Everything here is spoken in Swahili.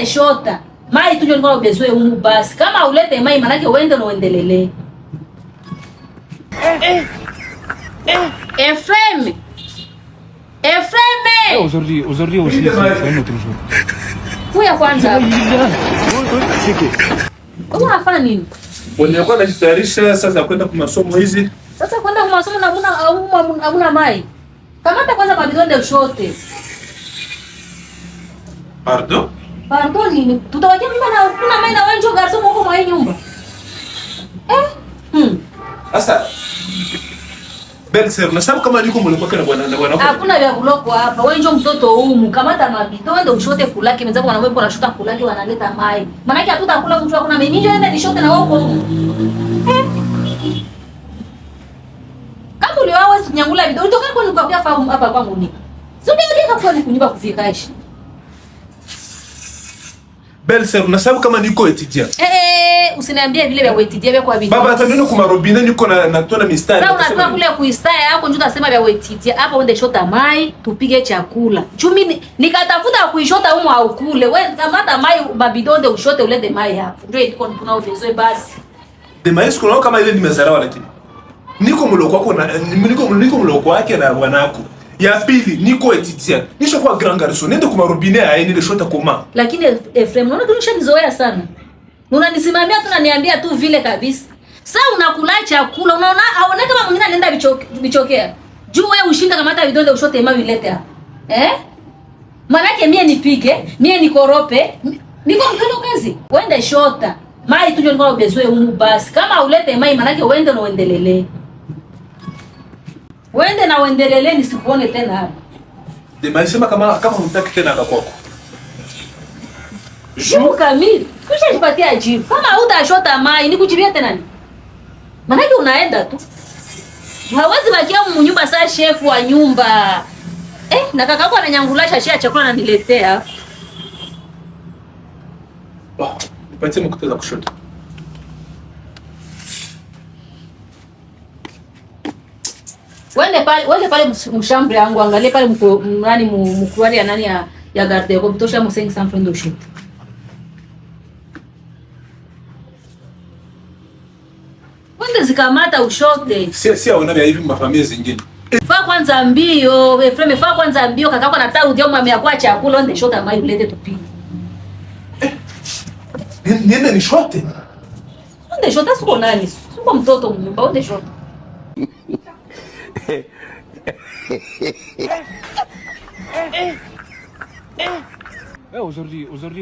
Wende shota. Mai tu ndio nilikuwa bezwe humu basi. Kama ulete mai manake uende na uendelele. Efrem. Efrem. Aujourd'hui aussi c'est un autre jour. Kuya kwanza. Unafanya nini? Nilikuwa najitayarisha sasa kwenda kwa masomo hizi. Sasa kwenda kwa masomo na hakuna mai. Kamata kwanza mabidonde ushote. Pardon? Pardon nini? Tutawakia mimi na kuna mai na wenjo garso huko mwa hii nyumba. Sasa Belser, nasabu kama niko mlikuwa kana bwana. Hakuna vya kuloko hapa. Wenjo mtoto humu, kamata mabidonde ushote kulaki. Menzako wanaweka na shuka kulaki wanaleta mai. Maana yake hatutakula mtu hakuna mimi nje ende nishote na wao huko. Kama uliwawe nyangula bidonde utoka kwa nikakuja fahamu hapa kwangu ni. Sio ndio kwa kunyumba kufikaisha. Belser, nasabu kama niko etidia. Usiniambie vile vya etidia vya kwa bidonde. Baba hata neno kwa marobine niko na tona mistari. Sasa unataka kule kuistaya yako njoo utasema vya etidia. Hapa uende shota mai, tupige chakula. Chumi nikatafuta kuishota humo haukule. Wewe kamata mai mabidonde ushote ulete mai hapo. Ndio iko tunaovezwe basi. De mais kuna kama ile nimezarawa lakini. Niko mloko wako na niko mloko wake na wanako. Ya pili niko etidia. Nisho kwa grand garçon nende kwa marobine aende shota koma. Lakini Efrem, unaona tunishanizoea sana. Unanisimamia tu unaniambia tu vile kabisa. Sasa unakula chakula, unaona aone kama mwingine anaenda bichokea. Juu wewe ushinda kama hata vidonde ushote mai ulete hapa. Manake mie nipike, mie nikorope, niko mkendo kazi. Wende shota. Mai tu ndio nilikuwa bezwe humu basi. Kama ulete mai manake uende na uendelele. Wende na uendelele nisikuone tena hapa. De mais sema kama unataka tena kwako. Jibu kamili. Kisha nipatia jibu. Kama hutashota mai nikujibia tena nini? Manake unaenda tu. Hawezi bakia mnyumba saa chef wa nyumba. Na kaka yako ananyangulasha shia chakula ananiletea. Nipatie mkuteza kushota. Wende pale mshambre yangu angalie pale nani mkuari ya nani ya garde kwa kutosha msengi sanfrendo ushote. Wende zikamata ushote. Si aona hivi mafamilia zingine. Faa kwanza mbio, Efrem faa kwanza mbio kaka yako anataka udio mama yako chakula wende shota mai ulete tupige. Niende ni shote. Wende shota siko nani? Siko mtoto mnyumba wende shota. Aujourd'hui